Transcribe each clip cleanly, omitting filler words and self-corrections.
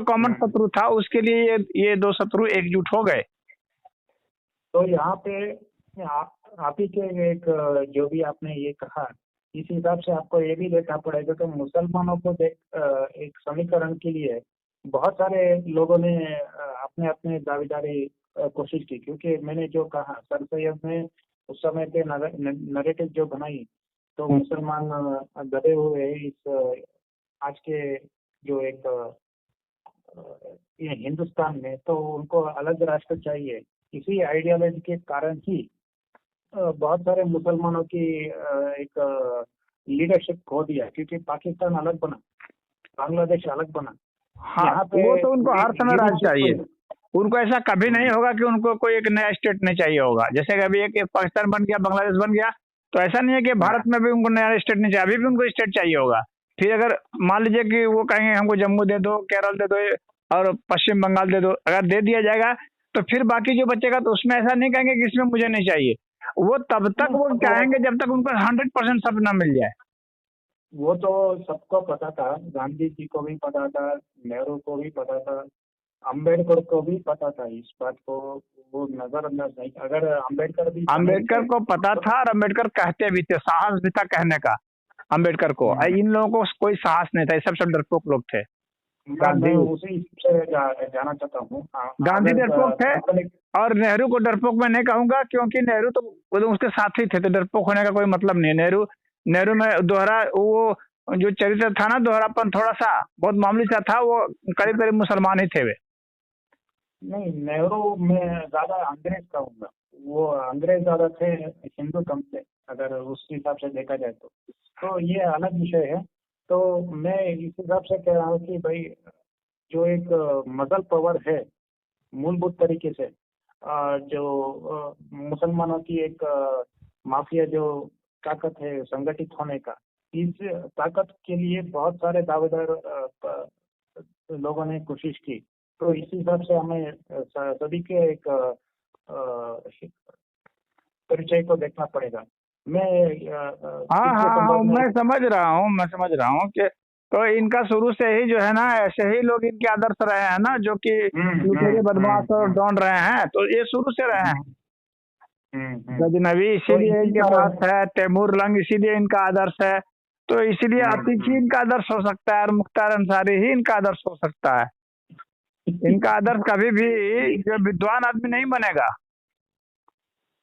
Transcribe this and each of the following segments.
Common शत्रु था, उसके लिए ये दो शत्रु एकजुट हो गए। तो यहाँ पे आप ही के एक जो भी आपने ये कहा, इस हिसाब से आपको ये भी देखना पड़ेगा कि मुसलमानों को एक समीकरण के लिए बहुत सारे लोगों ने अपने अपने दावेदारी कोशिश की, क्योंकि मैंने जो कहा सर सैयद ने उस समय पे नरेटिव जो बनाई, तो मुसलमान दबे हुए इस आज के जो एक ये हिंदुस्तान में, तो उनको अलग राष्ट्र चाहिए। इसी आइडियोलॉजी के कारण ही बहुत सारे मुसलमानों की एक लीडरशिप खो दिया, क्योंकि पाकिस्तान अलग बना, बांग्लादेश अलग बना। हाँ, यहाँ पे वो तो उनको हर समय राज चाहिए। उनको ऐसा कभी नहीं होगा कि उनको कोई एक नया स्टेट नहीं चाहिए होगा। जैसे कभी एक पाकिस्तान बन गया, बांग्लादेश बन गया, तो ऐसा नहीं है कि भारत में भी उनको नया स्टेट नहीं चाहिए, अभी भी उनको स्टेट चाहिए होगा। फिर अगर मान लीजिए कि वो कहेंगे हमको जम्मू दे दो, केरल दे दो और पश्चिम बंगाल दे दो, अगर दे दिया जाएगा तो फिर बाकी जो बचेगा तो उसमें ऐसा नहीं कहेंगे कि इसमें मुझे नहीं चाहिए। वो तब तक वो चाहेंगे जब तक उनको 100% सब न मिल जाए। वो तो सबको पता था, गांधी जी को भी पता था, नेहरू को भी पता था, अम्बेडकर को भी पता था इस बात को, वो नजरअंदाज नहीं। अगर अम्बेडकर को पता था और अम्बेडकर कहते भी थे, साहस भी था कहने का अम्बेडकर को। इन लोगों को कोई साहस नहीं था, ये सब डरपोक लोग थे। मैं उसी से जाना चाहता हूँ। गांधी डरपोक थे और नेहरू को डरपोक मैं नहीं कहूंगा, क्योंकि नेहरू तो उसके साथी थे, तो डरपोक होने का कोई मतलब नहीं है। नेहरू में दोहरा वो जो चरित्र था ना, दोहरापन थोड़ा सा बहुत मामूली सा था, वो करीब करीब मुसलमान ही थे वे। नहीं, नेहरू में ज्यादा अंग्रेज कहूंगा, वो अंग्रेज ज्यादा थे, हिंदू कम थे, अगर उस हिसाब से देखा जाए तो ये अलग विषय है। तो मैं इस हिसाब से कह रहा हूँ कि भाई जो एक मजल पावर है मूलभूत तरीके से, जो मुसलमानों की एक माफिया जो ताकत है संगठित होने का, इस ताकत के लिए बहुत सारे दावेदार लोगों ने कोशिश की। तो इस हिसाब से हमें सभी के एक परिचय को देखना पड़ेगा। हाँ, मैं समझ रहा हूँ कि तो इनका शुरू से ही जो है ना, ऐसे ही लोग इनके आदर्श रहे हैं ना, जो कि लुटेरे बदमाश और डॉन रहे हैं, तो ये शुरू से रहे हैं। गजनवी इसीलिए इनके पास है, तैमूर लंग इसीलिए इनका आदर्श है, तो इसीलिए अतीक ही इनका आदर्श हो सकता है और मुख्तार अंसारी ही इनका आदर्श हो सकता है। इनका आदर्श कभी भी जो विद्वान आदमी नहीं बनेगा,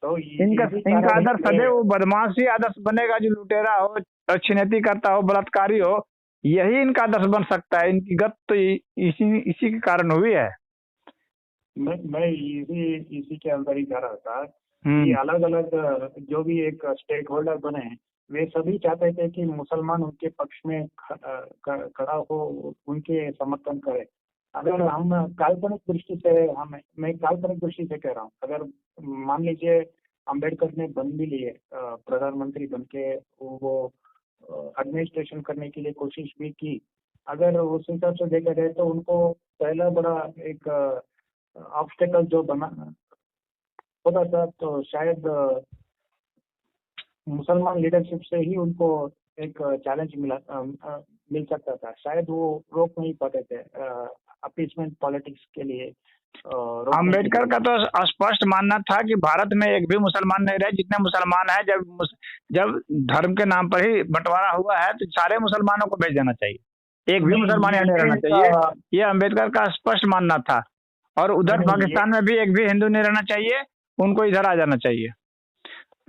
तो इनका आदर्श सदैव वो बदमाश ही आदर्श बनेगा, जो लुटेरा हो, छिनैती करता हो, बलात्कारी हो, यही इनका आदर्श बन सकता है। इनकी गत तो इसी के कारण हुई है। मैं इसी के अंदर ही जा रहा था कि अलग अलग जो भी एक स्टेक होल्डर बने, वे सभी चाहते थे कि मुसलमान उनके पक्ष में खड़ा हो, उनके समर्थन करे। अगर हम काल्पनिक दृष्टि से मैं काल्पनिक दृष्टि से कह रहा हूँ, अगर मान लीजिए अम्बेडकर ने बन भी लिए प्रधानमंत्री बन के, वो एडमिनिस्ट्रेशन करने के लिए कोशिश भी की, अगर उस हिसाब से देखा जाए तो उनको पहला बड़ा एक ऑब्स्टेकल जो बना होता था, तो शायद मुसलमान लीडरशिप से ही उनको एक चैलेंज मिल सकता था। शायद वो रोक नहीं पाते थे अपीसमेंट पॉलिटिक्स के लिए। अम्बेडकर का तो स्पष्ट मानना था कि भारत में एक भी मुसलमान नहीं रहे, जितने मुसलमान हैं, जब धर्म के नाम पर ही बंटवारा हुआ है तो सारे मुसलमानों को भेज देना चाहिए, एक भी मुसलमान यहाँ नहीं रहना चाहिए, ये अम्बेडकर का स्पष्ट मानना था। और उधर पाकिस्तान में भी एक भी हिंदू नहीं रहना चाहिए, उनको इधर आ जाना चाहिए।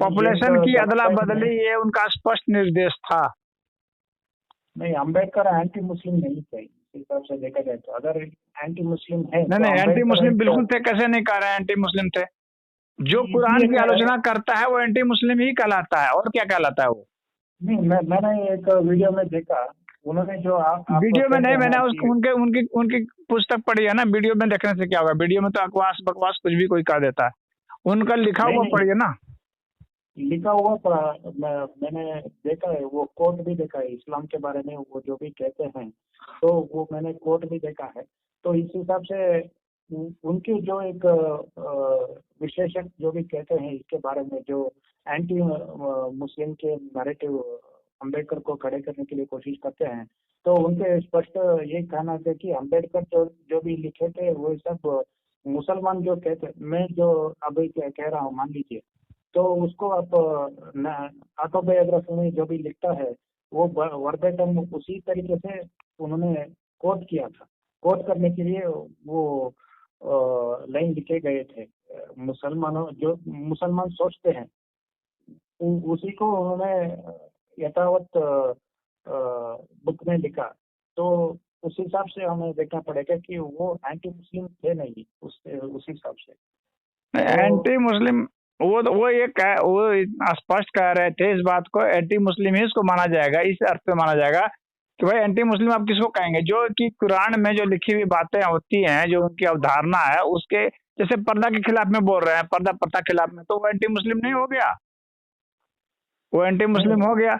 पॉपुलेशन की अदला बदली, ये उनका स्पष्ट निर्देश था। नहीं, अम्बेडकर एंटी मुस्लिम नहीं थे हिसाब से देखा जाए तो। अगर एंटी मुस्लिम है नहीं, एंटी मुस्लिम बिल्कुल थे, कैसे नहीं कह रहे हैं एंटी मुस्लिम थे। जो कुरान की आलोचना करता है वो एंटी मुस्लिम ही कहलाता है, और क्या कहलाता है वो। नहीं, मैंने एक वीडियो में देखा, उन्होंने जो वीडियो में नहीं, मैंने उनकी पुस्तक पढ़ी है ना। वीडियो में देखने से क्या होगा, वीडियो में तो अकवास बकवास कुछ भी कोई कह देता है, उनका लिखा हुआ पढ़िए ना। लिखा हुआ मैंने देखा है, वो कोट भी देखा है इस्लाम के बारे में, वो जो भी कहते हैं, तो वो मैंने कोट भी देखा है। तो इस हिसाब से उनके जो एक विशेषज्ञ जो भी कहते हैं इसके बारे में, जो एंटी मुस्लिम के नैरेटिव अम्बेडकर को खड़े करने के लिए कोशिश करते हैं, तो उनके स्पष्ट ये कहना है कि अम्बेडकर जो जो भी लिखे थे वो सब मुसलमान जो कहते, मैं जो अभी कह रहा हूँ मान लीजिए, तो उसको आप ऑटोबायोग्राफी में जो भी लिखता है वो वर्बेटम उसी तरीके से उन्होंने कोट किया था। कोट करने के लिए वो लाइन लिखे गए थे। मुसलमानों जो मुसलमान सोचते हैं उसी को उन्होंने यथावत बुक में लिखा। तो उस हिसाब से हमें देखना पड़ेगा कि वो एंटी मुस्लिम थे नहीं उस हिसाब से। एंटी मुस्लिम वो ये स्पष्ट कह रहे थे इस बात को, एंटी मुस्लिम ही इसको माना जाएगा, इस अर्थ में माना जाएगा कि भाई एंटी मुस्लिम आप किसको कहेंगे, जो कि कुरान में जो लिखी हुई बातें होती हैं, जो उनकी अवधारणा है उसके, जैसे पर्दा के खिलाफ में बोल रहे हैं, पर्दा प्रथा के खिलाफ में, तो वो एंटी मुस्लिम नहीं हो गया? वो एंटी मुस्लिम हो गया?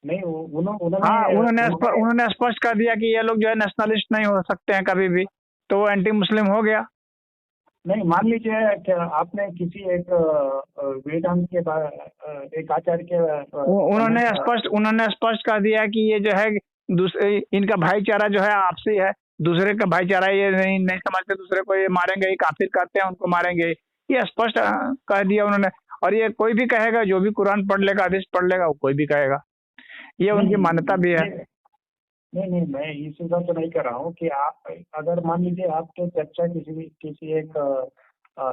नहीं, हाँ, उन्होंने स्पष्ट कर दिया कि ये लोग जो है नेशनलिस्ट नहीं हो सकते हैं कभी भी, तो वो एंटी मुस्लिम हो गया। नहीं, मान लीजिए कि आपने किसी एक वेदांत के एक आचार्य के उन्होंने स्पष्ट कर दिया कि ये जो है दूसरे, इनका भाईचारा जो है आपसी है, दूसरे का भाईचारा ये नहीं समझते, दूसरे को ये मारेंगे, ये काफिर करते हैं उनको मारेंगे, ये स्पष्ट कह दिया उन्होंने। और ये कोई भी कहेगा, जो भी कुरान पढ़ लेगा, हदीस पढ़ लेगा, वो कोई भी कहेगा, ये उनकी मान्यता भी है। नहीं, मैं इस हिसाब से नहीं कर रहा हूँ कि आप अगर मान लीजिए आपके चर्चा किसी एक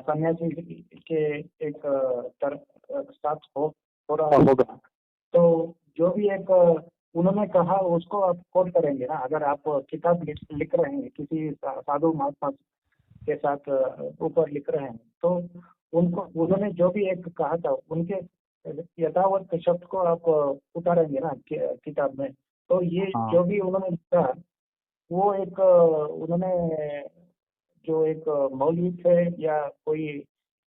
सन्यासी के एक साथ हो रहा होगा, तो जो भी एक उन्होंने कहा उसको आप कोट करेंगे ना। अगर आप किताब लिख रहे हैं, किसी साधु महात्मा के साथ ऊपर लिख रहे हैं, तो उनको उन्होंने जो भी एक कहा था उनके यथावत शब्द को आप उतारेंगे ना किताब में। तो ये जो भी उन्होंने लिखा वो एक उन्होंने जो एक मौलवी थे या कोई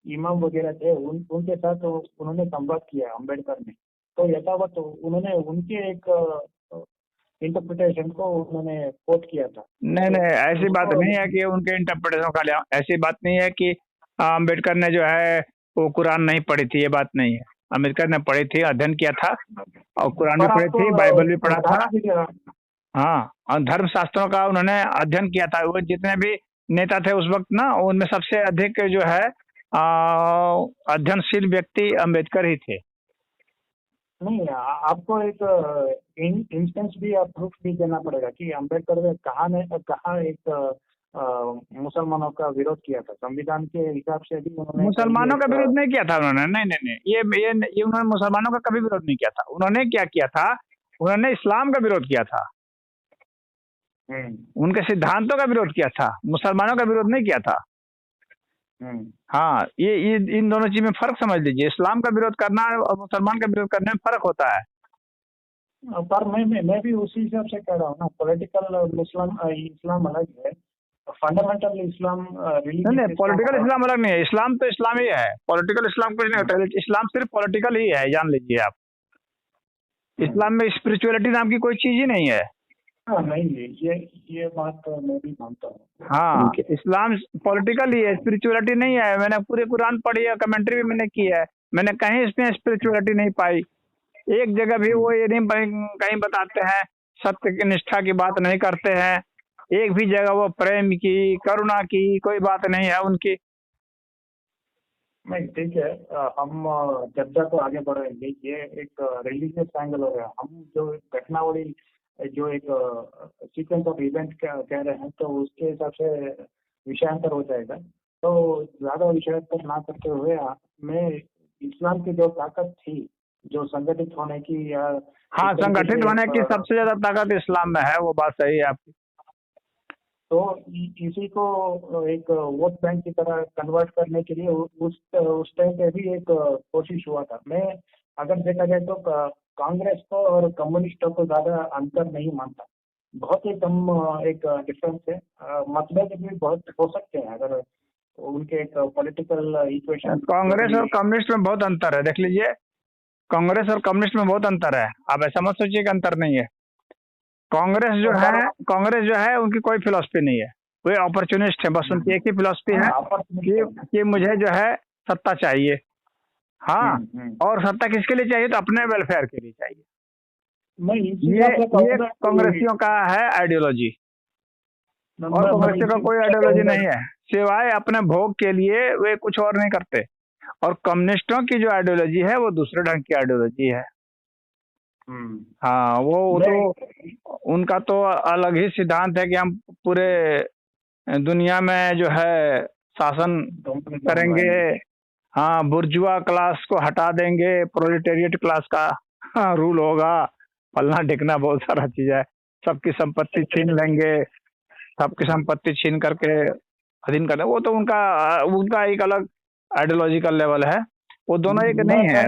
इमाम वगैरह थे उनके साथ उन्होंने संवाद किया अम्बेडकर ने, तो यथावत उन्होंने उनके एक इंटरप्रिटेशन को उन्होंने कोट किया था। नहीं, ऐसी बात नहीं है कि उनके इंटरप्रिटेशन का लिया, ऐसी बात नहीं है कि अम्बेडकर ने जो है वो कुरान नहीं पढ़ी थी, ये बात नहीं है। अम्बेडकर ने पढ़ी थी, अध्ययन किया था, और कुरान भी पढ़ी थी, बाइबल भी पढ़ा था। हाँ, और धर्म शास्त्रों का उन्होंने अध्ययन किया था। वो जितने भी नेता थे उस वक्त ना, उनमें सबसे अधिक जो है अध्ययनशील व्यक्ति अम्बेडकर ही थे। नहीं, आपको एक इंस्टेंस भी आप प्रूफ भी देना पड़ेगा कि अम्बेडकर ने कहा एक मुसलमानों का विरोध किया था। संविधान के हिसाब से भी उन्होंने मुसलमानों का विरोध नहीं किया था उन्होंने। नहीं, ये उन्होंने मुसलमानों का कभी विरोध नहीं किया था। उन्होंने क्या किया था, उन्होंने इस्लाम का विरोध किया था, उनके सिद्धांतों का विरोध किया था, मुसलमानों का विरोध नहीं किया था। हाँ, ये इन दोनों चीज में फर्क समझ लीजिए। इस्लाम का विरोध करना और मुसलमान का विरोध करने में फर्क होता है। पर मैं भी उसी हिसाब से कह रहा हूँ ना, पॉलिटिकल इस्लाम अलग है, फंडामेंटल इस्लाम नहीं, पॉलिटिकल इस्लाम अलग नहीं है। इस्लाम तो इस्लाम ही है, पॉलिटिकल इस्लाम कुछ नहीं होता। इस्लाम सिर्फ पॉलिटिकल ही है, जान लीजिए आप। इस्लाम में स्पिरिचुअलिटी नाम की कोई चीज ही नहीं है। नहीं, ये बात तो मैं भी मानता हूँ। हाँ, इस्लाम पॉलिटिकल ही है, स्पिरिचुअलिटी नहीं है। मैंने पूरे कुरान पढ़ी है, कमेंट्री भी मैंने की है, मैंने कहीं इसमें स्पिरिचुअलिटी नहीं पाई। एक जगह भी वो ये नहीं कहीं बताते हैं, सत्य की निष्ठा की बात नहीं करते हैं। एक भी जगह वो प्रेम की, करुणा की कोई बात नहीं है उनकी। नहीं, ठीक है, हम चर्चा को आगे बढ़ाएंगे। ये एक रिलीजियस एंगल हो गया। हम जो घटनावली, जो एक सीक्वेंस ऑफ इवेंट कह रहे हैं, तो उसके हिसाब से विषयांतर हो जाएगा। तो ज्यादा विषयांतर ना करते हुए मैं इस्लाम की जो ताकत थी, जो संगठित होने की या हाँ, संगठित होने की सबसे ज्यादा ताकत इस्लाम में है, वो बात सही है आपकी। तो इसी को एक वोट बैंक की तरह कन्वर्ट करने के लिए उस टाइम पे भी एक कोशिश हुआ था। मैं अगर देखा जाए तो कांग्रेस को और कम्युनिस्टों को ज्यादा अंतर नहीं मानता, बहुत ही कम एक डिफरेंस है। मतभेद भी बहुत हो सकते हैं अगर उनके एक पॉलिटिकल इक्वेशन। कांग्रेस और कम्युनिस्ट में बहुत अंतर है, देख लीजिए, कांग्रेस और कम्युनिस्ट में बहुत अंतर है। आप ऐसा मत सोचिए कि अंतर नहीं है। कांग्रेस जो है उनकी कोई फिलॉसफी नहीं है, वे अपॉर्चुनिस्ट है। बस उनकी एक ही फिलॉसफी है कि मुझे जो है सत्ता चाहिए। हाँ, और सत्ता किसके लिए चाहिए? तो अपने वेलफेयर के लिए चाहिए। मैं इसी ये बात पे कहूंगा कि कांग्रेसियों का है आइडियोलॉजी, और कांग्रेसियों का कोई आइडियोलॉजी नहीं है, सिवाय अपने भोग के लिए वे कुछ और नहीं करते। और कम्युनिस्टों की जो आइडियोलॉजी है वो दूसरे ढंग की आइडियोलॉजी है। हाँ, वो तो उनका तो अलग ही सिद्धांत है कि हम पूरे दुनिया में जो है शासन करेंगे। हाँ, बुर्जुआ क्लास को हटा देंगे, प्रोलेटेरिएट क्लास का हाँ, रूल होगा, फलना ढिकना बहुत सारा चीज है। सबकी संपत्ति छीन लेंगे, सबकी संपत्ति छीन करके अधीन करना, वो तो उनका उनका एक अलग आइडियोलॉजिकल लेवल है। वो दोनों एक नहीं है।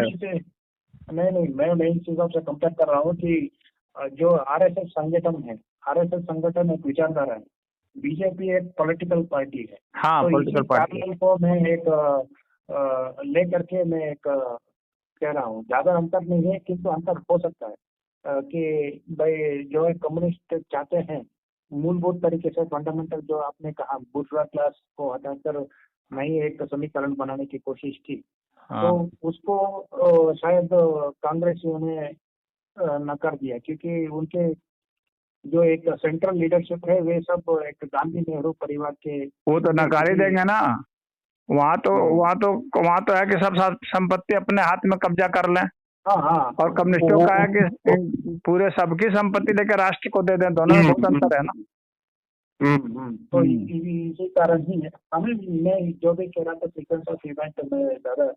नहीं, मैं इस हिसाब से कंपेयर कर रहा हूँ कि जो आरएसएस संगठन है, आरएसएस संगठन एक विचारधारा है, बीजेपी एक पॉलिटिकल पार्टी है। हाँ, तो पॉलिटिकल पार्टी को मैं एक लेकर के मैं एक कह रहा हूँ, ज्यादा अंतर नहीं है किंतु अंतर हो सकता है कि भाई जो है कम्युनिस्ट चाहते हैं मूलभूत तरीके से फंडामेंटल, जो आपने कहा बुर्जुआ क्लास को हटाकर नई एक समीकरण बनाने की कोशिश की। हाँ। तो उसको शायद कांग्रेसियों ने नकार दिया, क्योंकि उनके जो एक सेंट्रल लीडरशिप है वे सब एक गांधी नेहरू परिवार के, वो तो नकार ही देंगे ना। वहाँ तो है कि सब संपत्ति अपने हाथ में कब्जा कर लें। हाँ, और कम्युनिस्टों का है कि पूरे सबकी संपत्ति लेकर राष्ट्र को दे दें। दोनों में बहुत अंतर है ना। तो इसी कारण ही हमें, मैं जो भी कह रहा था सीक्वेंस ऑफ इवेंट में ज्यादा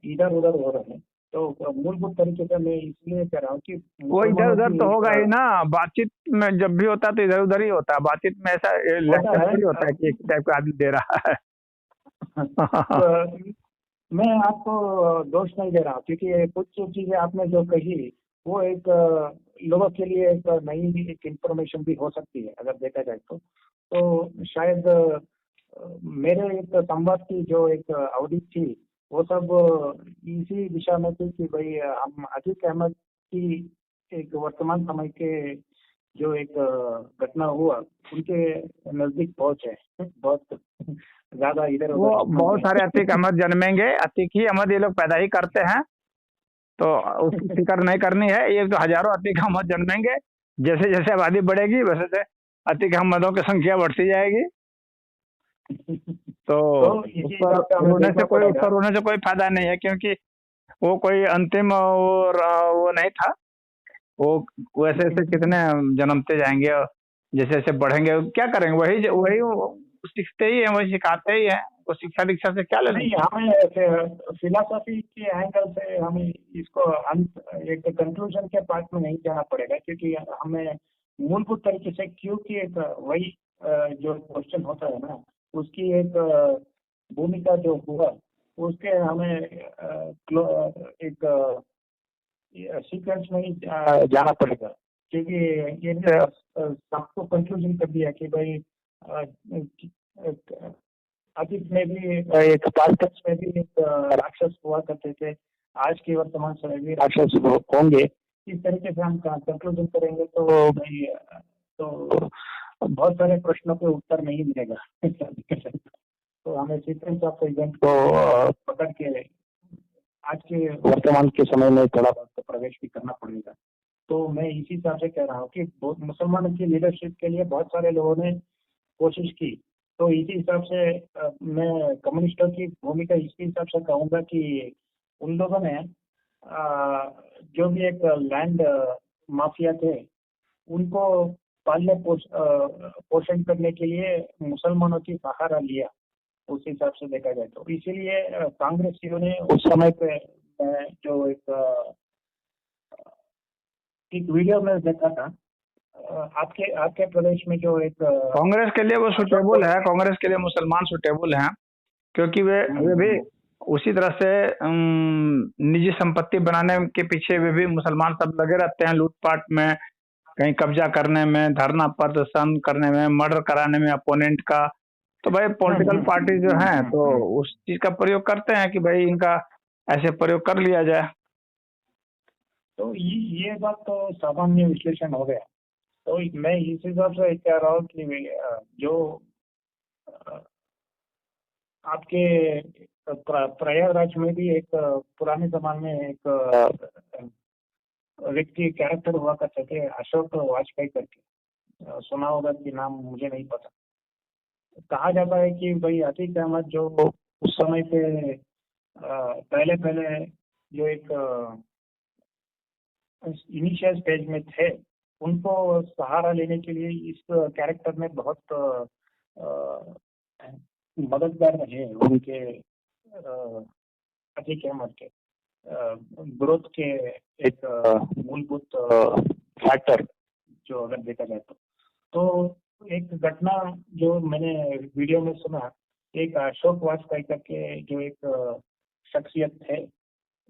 इधर उधर हो रहे हैं, तो मूलभूत तरीके से मैं इसलिए कह रहा हूँ कि वो इधर उधर तो होगा ही ना। बातचीत में जब भी होता है तो इधर उधर ही होता है। बातचीत में ऐसा लेक्चर थोड़ी होता है कि एक टाइप का आदमी दे रहा है। मैं आपको दोष नहीं दे रहा, क्योंकि कुछ चीजें आपने जो कही वो एक लोगों के लिए एक नई एक इंफॉर्मेशन भी हो सकती है अगर देखा जाए तो शायद मेरे एक संवाद की जो एक अवधि थी वो सब इसी दिशा में थी कि भाई हम अतीक अहमद की एक वर्तमान समय के जो एक घटना हुआ उनके नजदीक पहुंचे बहुत ज्यादा इधर वो उधर। बहुत सारे अतीक अहमद जन्मेंगे, अतीक ही अहमद ये लोग पैदा ही करते हैं, तो उसकी फिक्र नहीं करनी है। ये तो हजारों अतीक अहमद जन्मेंगे, जैसे जैसे आबादी बढ़ेगी वैसे वैसे अतीक अहमदों की संख्या बढ़ती जाएगी। तो उस पर रोने से कोई फायदा नहीं है, क्योंकि वो कोई अंतिम और वो नहीं था। वो वैसे ऐसे कितने जन्मते जाएंगे और जैसे जैसे बढ़ेंगे क्या करेंगे, वही वही सीखते ही है, वही सिखाते ही है। वो शिक्षा दीक्षा से क्या लेना। नहीं, हमें फिलोसफी के एंगल से हमें इसको एक कंक्लूजन के पार्ट में नहीं जाना पड़ेगा, क्योंकि हमें मूलभूत तरीके से क्यों की एक वही जो क्वेश्चन होता है ना उसकी एक भूमिका जो हुआ उसके हमें एक सीक्वेंस में ही जाना पड़ेगा, क्योंकि ये सबको कंक्लूजन कर दिया कि भाई अतीत में भी एक पास्ट में भी एक राक्षस हुआ करते थे, आज के वर्तमान समय भी राक्षस होंगे। इस तरीके से हम कंक्लूजन करेंगे तो भाई तो बहुत सारे प्रश्नों के उत्तर नहीं मिलेगा। तो हमें सीक्वेंस ऑफ इवेंट को पकड़ के आज के वर्तमान के समय में थोड़ा बहुत प्रवेश भी करना पड़ेगा। तो मैं इसी हिसाब से कह रहा हूँ कि मुसलमानों की लीडरशिप के लिए बहुत सारे लोगों ने कोशिश की, तो इसी हिसाब से मैं कम्युनिस्टों की भूमिका इसी हिसाब से कहूँगा कि उन लोगों ने जो भी एक लैंड माफिया थे उनको पालने पोषण करने के लिए मुसलमानों की सहारा लिया, उस हिसाब से देखा जाए तो। इसीलिए कांग्रेसियों ने उस समय पे जो एक वीडियो में देखा था आपके प्रदेश में जो एक कांग्रेस के लिए वो सुटेबल है, कांग्रेस के लिए मुसलमान सुटेबल हैं, क्योंकि वे भी उसी तरह से निजी संपत्ति बनाने के पीछे वे भी मुसलमान सब लगे रहते हैं, लूटपाट में, कहीं कब्जा करने में, धरना प्रदर्शन करने में, मर्डर कराने में अपोनेंट का। तो भाई पॉलिटिकल पार्टी जो है तो उस चीज का प्रयोग करते हैं कि भाई इनका ऐसे प्रयोग कर लिया जाए। तो ये बात तो सामान्य विश्लेषण हो गया। तो मैं इस हिसाब से कह रहा हूँ कि जो आपके प्रयागराज में भी एक पुराने जमाने में एक व्यक्ति कैरेक्टर हुआ करते थे, अशोक वाजपेयी करके, सुना होगा कि नाम, मुझे नहीं पता। कहा जाता है कि भाई अतीक अहमद जो उस समय पे पहले पहले जो एक इनिशियल स्टेज में थे, उनको सहारा लेने के लिए इस कैरेक्टर में बहुत मददगार रहे उनके अतीक अहमद के ग्रोथ के एक मूलभूत फैक्टर, जो अगर देखा जाए तो एक घटना जो मैंने वीडियो में सुना, एक अशोक वाजपेयी करके जो एक शख्सियत थे,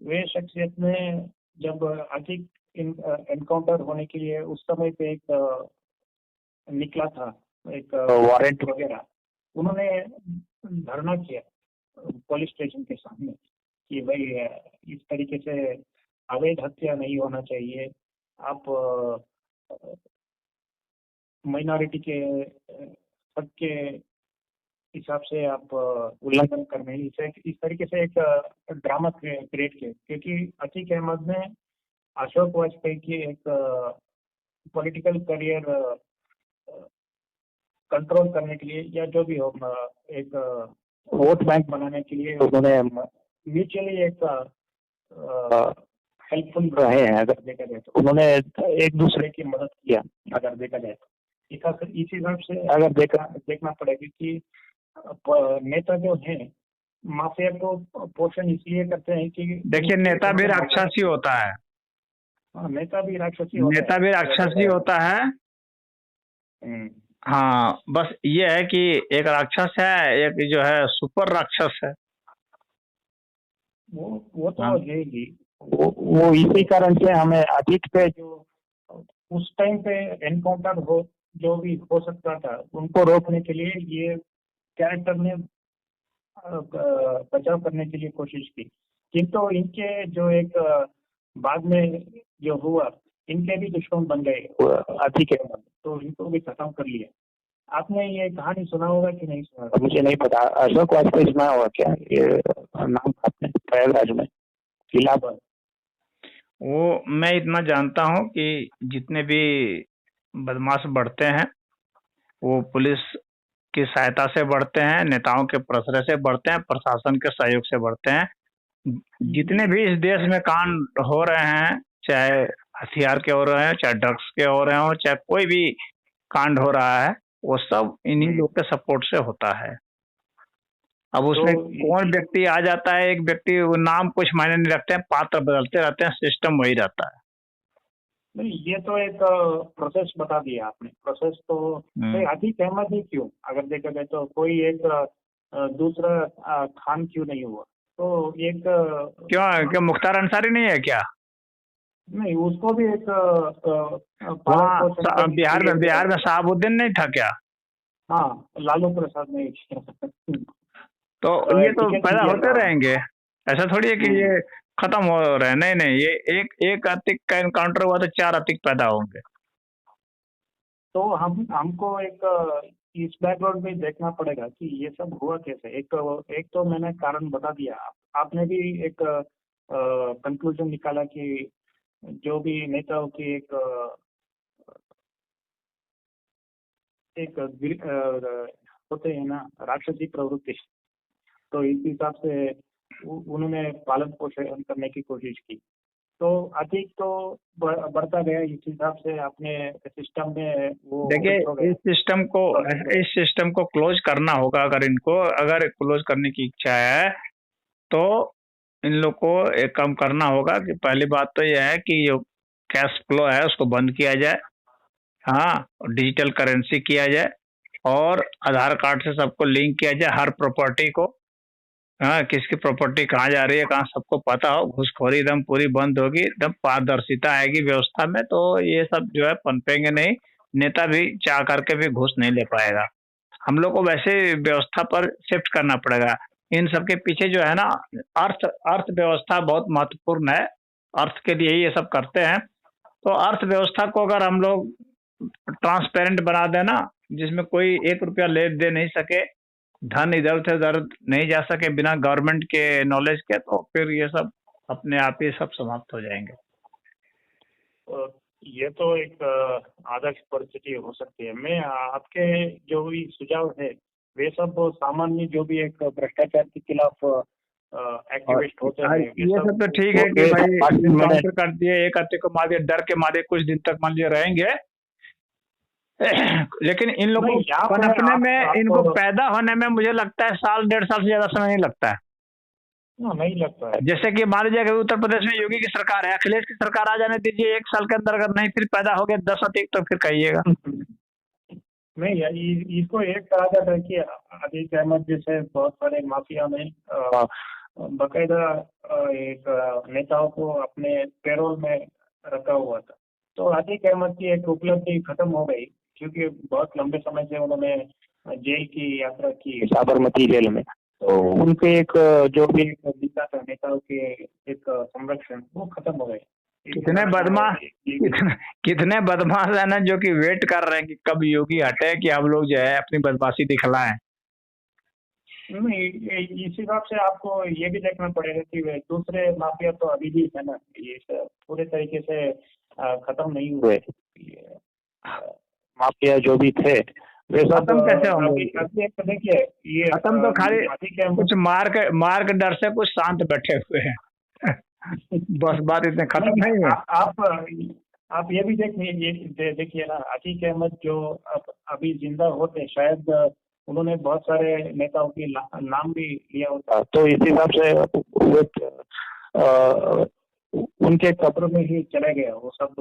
वे शख्सियत में जब अतीक एनकाउंटर होने के लिए उस समय पे एक निकला था, एक वारंट वगैरह, उन्होंने धरना किया पुलिस स्टेशन के सामने कि भाई इस तरीके से अवैध हत्या नहीं होना चाहिए, आप माइनॉरिटी के हक के हिसाब से आप उल्लंघन कर रहे हैं। इस तरीके से एक ड्रामा क्रिएट किया, क्योंकि अतीक अहमद ने अशोक वाजपेयी की एक पॉलिटिकल करियर कंट्रोल करने के लिए, या जो भी हो, एक वोट बैंक बनाने के लिए उन्होंने म्यूचुअली एक हेल्पफुल रहे हैं। अगर देखा जाए तो उन्होंने एक दूसरे की मदद किया, अगर देखा जाए तो इस हिसाब से अगर देखना पड़ेगा कि नेता जो है माफिया को पोषण इसलिए करते हैं कि देखिए, नेता भी राक्षसी होता है। नेता भी राक्षसी होता है। हाँ, बस ये है कि एक राक्षस है, एक जो है सुपर राक्षस है। वो तो है ही। वो इसी कारण से हमें अतीत पे जो उस टाइम पे एनकाउंटर हो, जो भी हो सकता था, उनको रोकने के लिए ये कैरेक्टर ने बचाव करने के लिए कोशिश की, किंतु इनके जो एक बाद में जो हुआ, इनके भी दुश्मन बन गए अतीक अहमद, तो इनको भी खत्म कर लिया। आपने ये कहानी सुना होगा कि नहीं सुना? मुझे नहीं पता। अशोक वाजपेयी सुना होगा क्या? ये नाम आपने प्रयागराज में किला पर। वो मैं इतना जानता हूँ कि जितने भी बदमाश बढ़ते हैं वो पुलिस की सहायता से बढ़ते हैं, नेताओं के प्रश्रय से बढ़ते हैं, प्रशासन के सहयोग से बढ़ते हैं। जितने भी इस देश में कांड हो रहे हैं, चाहे हथियार के हो रहे हैं, चाहे ड्रग्स के हो रहे हो, चाहे कोई भी कांड हो रहा है, वो सब इन्हीं लोग के सपोर्ट से होता है। अब उसमें कौन व्यक्ति आ जाता है, एक व्यक्ति, वो नाम कुछ मायने नहीं रखते हैं, पात्र बदलते रहते हैं, सिस्टम वही रहता है। नहीं, ये तो एक प्रोसेस बता दिया आपने। प्रोसेस तो अतीक अहमद ही क्यों, अगर देखा जाए तो कोई एक दूसरा खान क्यों नहीं हुआ? तो एक क्या मुख्तार अंसारी नहीं है क्या? नहीं, उसको भी एक बिहार में शहाबुद्दीन नहीं था क्या? हाँ, लालू प्रसाद नहीं किया। तो ये तो पैदा होते रहेंगे, ऐसा थोड़ी है कि ये खत्म हो रहे हैं। नहीं, ये एक अतिक का एनकाउंटर हुआ तो 4 अतिक पैदा होंगे। तो हमको एक इस बैकग्राउंड में देखना पड़ेगा कि ये सब हुआ कैसे। एक तो मैंने कारण बता दिया, आपने भी एक कंक्लूजन निकाला कि जो भी नेताओं की एक होते हैं ना राक्षसी प्रवृत्ति, तो इस हिसाब से उन्होंने पालन पोषण करने की कोशिश की, तो अधिक तो बढ़ता गया। इस हिसाब से अपने सिस्टम में वो देखिए, इस सिस्टम को क्लोज करना होगा। अगर क्लोज करने की इच्छा है तो इन लोग को एक काम करना होगा कि पहली बात तो यह है कि जो कैश फ्लो है उसको बंद किया जाए। हाँ, डिजिटल करेंसी किया जाए और आधार कार्ड से सबको लिंक किया जाए, हर प्रॉपर्टी को। हाँ, किसकी प्रॉपर्टी कहाँ जा रही है, कहाँ, सबको पता हो। घूसखोरी एकदम पूरी बंद होगी, एकदम पारदर्शिता आएगी व्यवस्था में, तो ये सब जो है पनपेंगे नहीं। नेता भी चाह करके भी घूस नहीं ले पाएगा। हम लोग को वैसे व्यवस्था पर शिफ्ट करना पड़ेगा। इन सब के पीछे जो है ना, अर्थव्यवस्था बहुत महत्वपूर्ण है। अर्थ के लिए ही ये सब करते हैं। तो अर्थव्यवस्था को अगर हम लोग ट्रांसपेरेंट बना देना, जिसमें कोई 1 रुपया ले दे नहीं सके, धन इधर से उधर नहीं जा सके बिना गवर्नमेंट के नॉलेज के, तो फिर ये सब अपने आप ही सब समाप्त हो जाएंगे। ये तो एक आदर्श परिस्थिति हो सकती है। मैं आपके जो भी सुझाव है वे सब सामान्य जो भी एक भ्रष्टाचार के खिलाफ एक्टिविस्ट होते हैं ये सब तो ठीक है कि भाई काउंटर कर दिए, एक आते को मार दिया, डर के मारे कुछ दिन तक मान लिया रहेंगे। लेकिन इन लोगों को पनपने में, इनको पैदा होने में मुझे लगता है 1-1.5 साल से ज्यादा समय नहीं लगता है। नहीं लगता है। जैसे कि मान लीजिए उत्तर प्रदेश में योगी की सरकार है, अखिलेश की सरकार आ जाने दीजिए, 1 साल के अंदर अगर नहीं फिर पैदा हो गए 10 अधिक तो फिर कहिएगा। नहीं, इसको एक कहा जाता है कि अतीक अहमद जैसे बहुत सारे माफिया में बकायदा एक नेताओं को अपने पैरोल में रखा हुआ था। तो अतीक अहमद की एक उपलब्धि खत्म हो गई क्योंकि बहुत लंबे समय से उन्होंने जेल की यात्रा की, साबरमती जेल में। तो उनके एक जो भी दिखा था नेताओं के एक संरक्षण, वो खत्म हो गए। कितने बदमाश है ना जो कि वेट कर रहे हैं कि कब योगी हटे कि हम लोग जो है अपनी बदमाशी दिखलाएं। नहीं, इस हिसाब से आपको ये भी देखना पड़ेगा कि दूसरे माफिया तो अभी भी है ना, ये पूरे तरीके से खत्म नहीं हुए। माफिया जो भी थे वे सब खत्म कैसे होंगे? देखिए, ये खत्म तो खाली कुछ मार के डर से कुछ शांत बैठे हुए हैं। बस बात इतने खत्म नहीं है। आप ये भी देखिए ना, अतीक अहमद जो अभी जिंदा होते शायद उन्होंने बहुत सारे नेताओं की नाम भी लिया होता, तो इस हिसाब से उनके कब्र में ही चले गए वो सब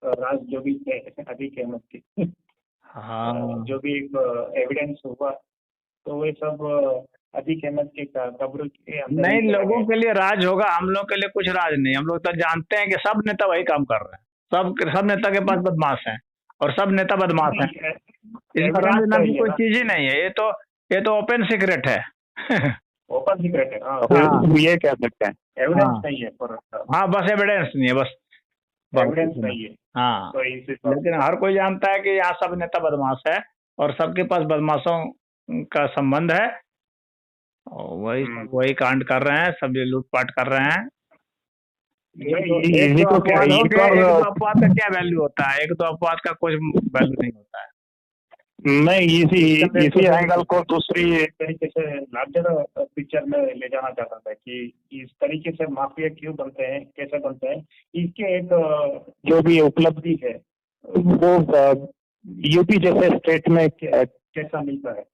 राज जो भी थे अतीक अहमद के। हाँ, जो भी एविडेंस हुआ तो वे सब अतीक अहमद के कब्र के अंदर। नहीं, लोगों के लिए राज होगा, हम लोग के लिए कुछ राज नहीं। हम लोग तो जानते हैं कि सब नेता वही काम कर रहे हैं, सब नेता के पास बदमाश हैं और सब नेता बदमाश हैं। इसमें राज नाम की कोई चीज ही नहीं है। ये तो ओपन सीक्रेट है। ओपन सीक्रेट है। हाँ। ये कह सकते हैं एविडेंस नहीं है पर। हाँ, बस एविडेंस नहीं है, बस एविडेंस नहीं है। हाँ, लेकिन हर कोई जानता है कि यहाँ सब नेता बदमाश है और सबके पास बदमाशों का संबंध है और वही कांड कर रहे हैं, सब ये लूटपाट कर रहे हैं। एक तो अपवाद का क्या वैल्यू होता है? एक तो अपवाद का कुछ वैल्यू नहीं होता है। मैं इसी एंगल को दूसरी तरीके से लार्जर पिक्चर में ले जाना चाहता था कि इस तरीके से माफिया क्यों बनते हैं, कैसे बनते हैं। इसके एक जो भी उपलब्धि है वो यूपी जैसे स्टेट में कैसा मिलता है,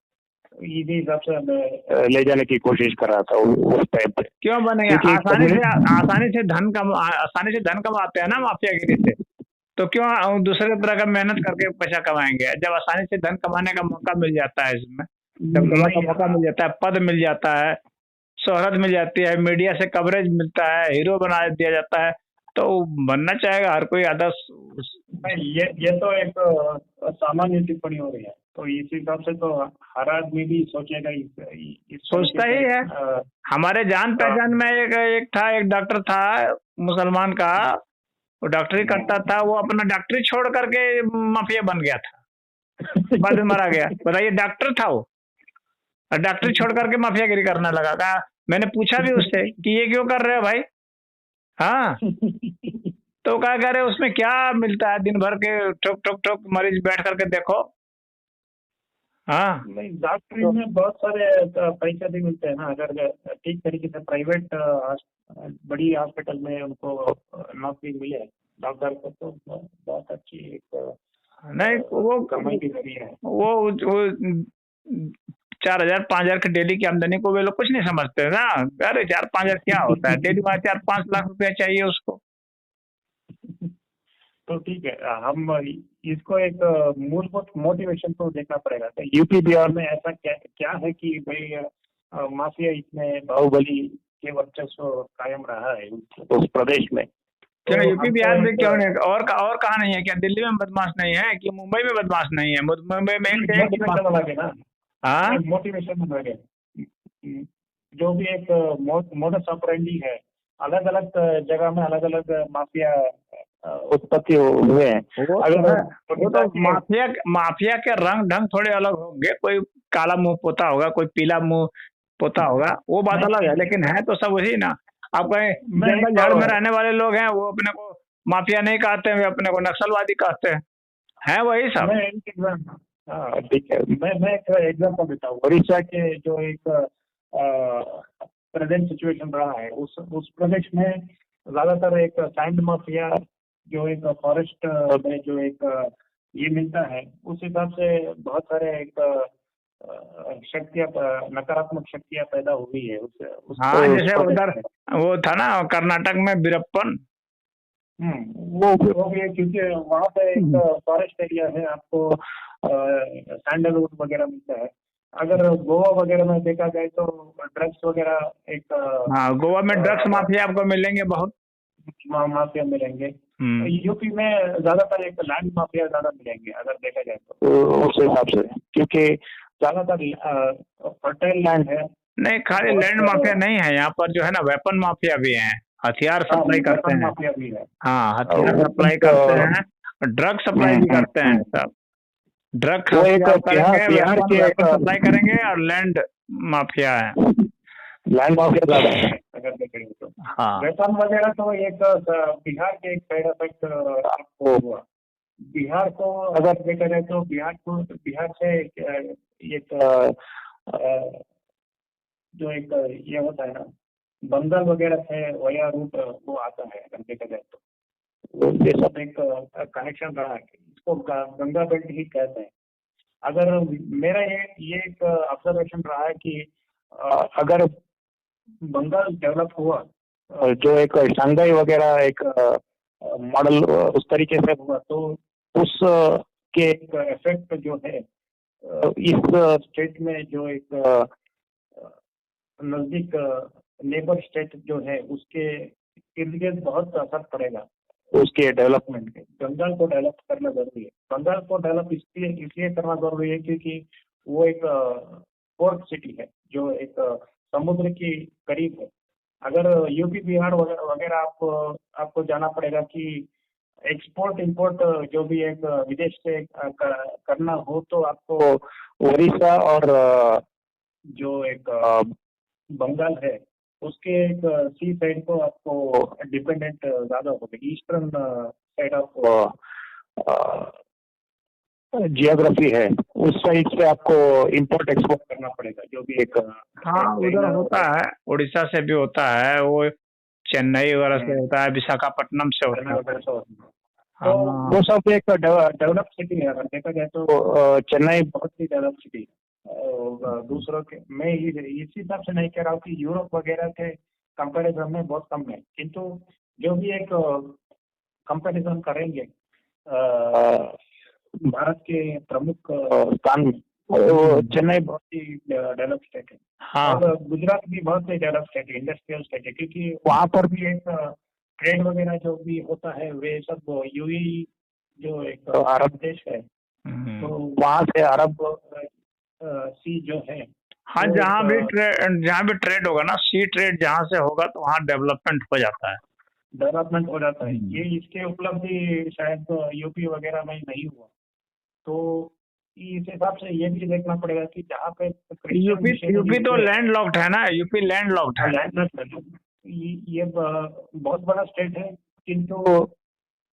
इसी हिसाब से मैं ले जाने की कोशिश कर रहा था उस टाइप पे। क्यों बनेगा? आसानी से धन कमाते हैं ना माफियागिरी से, तो क्यों दूसरे तरह का मेहनत करके पैसा कमाएंगे? जब आसानी से धन कमाने का मौका मिल जाता है, इसमें जब मौका मिल जाता है, पद मिल जाता है, शोहरत मिल जाती है, मीडिया से कवरेज मिलता है, हीरो बना दिया जाता है, तो बनना चाहेगा हर कोई आदर्श। ये तो एक सामान्य टिप्पणी हो रही है, तो इस हिसाब से तो हर आदमी भी सोचेगा, सोचता ही है। हमारे जान पहचान में एक डॉक्टर था मुसलमान का, वो डॉक्टरी करता था, वो अपना डॉक्टरी छोड़ करके माफिया बन गया था, बाद में मारा गया। बताइए, डॉक्टर था वो, डॉक्टरी छोड़ करके माफियागिरी करने लगा। कहा, मैंने पूछा भी उससे कि ये क्यों कर रहे हो भाई? हाँ, तो क्या कह रहे, उसमें क्या मिलता है? दिन भर के ठोक ठोक ठोक मरीज बैठ करके देखो। हाँ, नहीं, डॉक्टरी में बहुत सारे पैसे भी मिलते हैं ना, अगर ठीक तरीके से प्राइवेट बड़ी हॉस्पिटल में उनको नौकरी मिले डॉक्टर को, तो बहुत अच्छी एक नहीं, वो कमाई भी रही है। वो 4,000-5,000 की डेली की आमदनी को वे लोग कुछ नहीं समझते ना। अरे 4-5,000 क्या होता है? डेली 4-5 लाख रुपया चाहिए उसको। तो ठीक है, हम इसको एक मूलभूत मोटिवेशन तो देखना पड़ेगा। तो यूपी बिहार में ऐसा क्या है कि भाई माफिया इतने बाहुबली के वर्चस्व कायम रहा है उस प्रदेश में? क्या यूपी बिहार में क्यों नहीं? और कहाँ नहीं है? क्या दिल्ली में बदमाश नहीं है? कि मुंबई में बदमाश नहीं है? मुंबई में मोटिवेशन लगे ना। हाँ, मोटिवेशन लगे, जो भी एक मोडस ऑपरेंडी है, अलग अलग जगह में अलग अलग माफिया उत्पत्ति हुए हैं। वो तो माफिया के रंग ढंग थोड़े अलग होंगे, कोई काला मुंह पोता होगा, कोई पीला मुंह पोता होगा, वो बात अलग है, लेकिन है तो सब वही ना। आप कहें जंगल झाड़ में रहने वाले लोग हैं, वो अपने को माफिया नहीं कहते हैं, वे अपने को नक्सलवादी कहते हैं वही सब। ठीक है, मैं एक एग्जाम्पल देता हूँ। उड़ीसा के जो एक प्रेजेंट सिचुएशन रहा है, उस प्रदेश में ज्यादातर एक सैंड माफिया, जो एक फॉरेस्ट में जो एक ये मिलता है, उस हिसाब से बहुत सारे एक शक्तियाँ, नकारात्मक शक्तियाँ पैदा हुई है हाँ, जैसे उधर वो था ना कर्नाटक में वीरप्पन, वो भी है, क्योंकि वहाँ पे एक फॉरेस्ट एरिया है, आपको सैंडलवुड वगैरह मिलता है। अगर गोवा वगैरह में देखा जाए तो ड्रग्स वगैरह एक हाँ, गोवा में ड्रग्स माफिया आपको मिलेंगे, बहुत माफिया मिलेंगे। यूपी में ज्यादातर एक लैंड माफिया ज्यादा मिलेंगे अगर देखा जाए तो उस हिसाब से, क्योंकि ज्यादातर फर्टाइल लैंड है। नहीं, खाली लैंड माफिया नहीं है, यहाँ पर जो है ना वेपन माफिया भी है, हथियार सप्लाई करते हैं। माफिया भी है, हाँ, हथियार सप्लाई करते हैं, ड्रग सप्लाई भी करते हैं सब। ड्रग बिहार के सप्लाई करेंगे, और लैंड माफिया है, लैंड माफिया ज्यादा है अगर देखेंगे तो। हाँ, वेतन वगैरह तो एक बिहार के एक साइड इफेक्ट आपको हुआ। बिहार को अगर देखा जाए तो बिहार से एक जो एक ये होता है ना, बंगाल वगैरह से वया रूट वो आता है अगर देखा जाए तो। ये सब एक कनेक्शन रहा है, इसको गंगा बेल्ट ही कहते हैं। अगर मेरा ये एक ऑब्जर्वेशन रहा है कि अगर बंगाल डेवलप हुआ, जो एक शंघाई वगैरह एक मॉडल उस तरीके से हुआ, तो उस के एक इफेक्ट जो है इस स्टेट में जो एक नजदीक नेबर स्टेट जो है उसके इर्द गिर्द बहुत असर पड़ेगा उसके डेवलपमेंट के। बंगाल को डेवलप करना जरूरी है। बंगाल को डेवलप इसलिए करना जरूरी है क्योंकि वो एक पोर्ट सिटी है, जो एक समुद्र के करीब है। अगर यूपी बिहार वगैरह आपको जाना पड़ेगा कि एक्सपोर्ट इंपोर्ट जो भी एक विदेश से करना हो, तो आपको उड़ीसा और जो एक बंगाल है उसके एक सी साइड को आपको डिपेंडेंट ज्यादा होगा। ईस्टर्न साइड ऑफ जियोग्राफी है, उस साइड से आपको इंपोर्ट एक्सपोर्ट करना पड़ेगा, जो भी एक हाँ उधर होता है, उड़ीसा से भी होता है, वो चेन्नई वगैरह से होता है, विशाखापट्टनम से होता है। तो वो सब एक डेवलप सिटी है अगर देखा जाए तो। चेन्नई बहुत ही डेवलप सिटी है। दूसरों के मैं इस हिसाब से नहीं कह रहा हूँ कि यूरोप वगैरह के कंपैरिजन में बहुत कम है, किंतु जो भी एक कंपैरिजन करेंगे भारत के प्रमुख स्थान में, तो चेन्नई बहुत ही डेवलप स्टेट है। हाँ, और गुजरात भी बहुत ही डेवलप स्टेट है, इंडस्ट्रियल स्टेट है, क्योंकि वहाँ पर भी एक ट्रेड वगैरह जो भी होता है वे सब यूएई जो एक अरब देश है, तो वहाँ से अरब सी जो है, हाँ, जहाँ भी ट्रेड होगा ना, सी ट्रेड जहाँ से होगा तो वहाँ डेवलपमेंट हो जाता है। ये इसके उपलब्धि शायद यूपी वगैरह में नहीं हुआ, तो इस हिसाब से ये भी देखना पड़ेगा कि जहाँ पे यूपी तो लैंड लॉक्ड है ना, यूपी लैंड लॉक्ड है। ये बहुत बड़ा स्टेट है, किंतु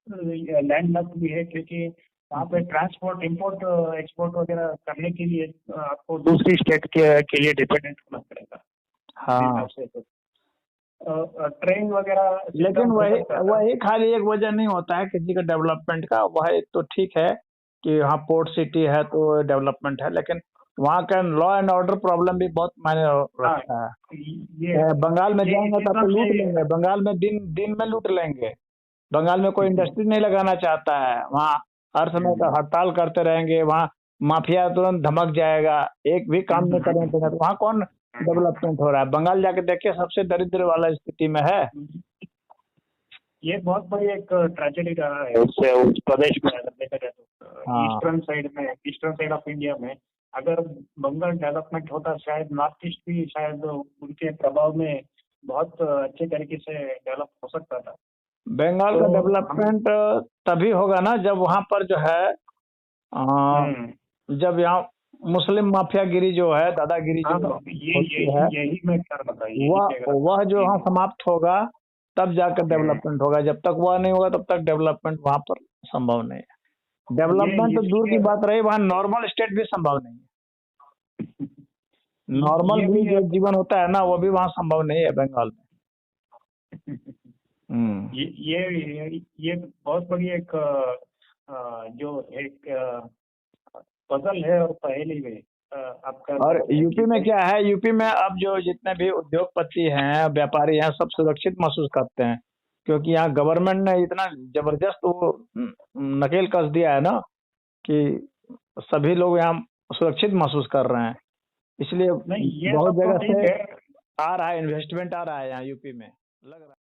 लैंड लॉक्ड भी है, क्योंकि वहाँ पे ट्रांसपोर्ट इंपोर्ट एक्सपोर्ट वगैरह करने के लिए आपको दूसरी स्टेट के लिए डिपेंडेंट होना पड़ेगा। हाँ, ट्रेन वगैरह, लेकिन वही खाली एक वजह नहीं होता है किसी का डेवलपमेंट का। वह तो ठीक है कि हाँ पोर्ट सिटी है तो डेवलपमेंट है, लेकिन वहाँ का लॉ एंड ऑर्डर प्रॉब्लम भी बहुत मायने रखता है। बंगाल में जाएंगे तो आपको लूट लेंगे, बंगाल में दिन में लूट लेंगे। बंगाल में कोई इंडस्ट्री नहीं लगाना चाहता है, वहाँ हर समय का हड़ताल करते रहेंगे, वहाँ माफिया तुरंत धमक जाएगा, एक भी काम नहीं करने देगा, तो वहाँ कौन डेवलपमेंट हो रहा है? बंगाल जाके देखिए, सबसे दरिद्र वाला स्थिति में है। ये बहुत बड़ी एक ट्रेजेडी रहा है उस प्रदेश में अगर देखा जाए तो। ईस्टर्न साइड ऑफ इंडिया में अगर बंगाल डेवलपमेंट होता, शायद नॉर्थ ईस्ट भी शायद उनके प्रभाव में बहुत अच्छे तरीके से डेवलप हो सकता था। बंगाल का डेवलपमेंट तभी होगा ना जब वहाँ पर जो है जब यहाँ मुस्लिम माफियागिरी जो है, दादागिरी जो यही मैं क्या बताइए, वह जो यहाँ समाप्त होगा, तब जाकर डेवलपमेंट होगा। जब तक वह नहीं होगा तब तक डेवलपमेंट वहां पर संभव नहीं है। डेवलपमेंट तो दूर की बात रही, वहां नॉर्मल स्टेट भी संभव नहीं है। नॉर्मल भी जो जीवन होता है ना, वो भी वहाँ संभव नहीं है बंगाल में। ये बहुत बड़ी एक जो एक पजल है और पहेली में आपका। और यूपी में क्या है, यूपी में अब जो जितने भी उद्योगपति हैं, व्यापारी हैं, सब सुरक्षित महसूस करते हैं, क्योंकि यहाँ गवर्नमेंट ने इतना जबरदस्त वो नकेल कस दिया है ना कि सभी लोग यहाँ सुरक्षित महसूस कर रहे हैं। इसलिए बहुत जगह से आ रहा है, इन्वेस्टमेंट आ रहा है यहाँ यूपी में, लग रहा है।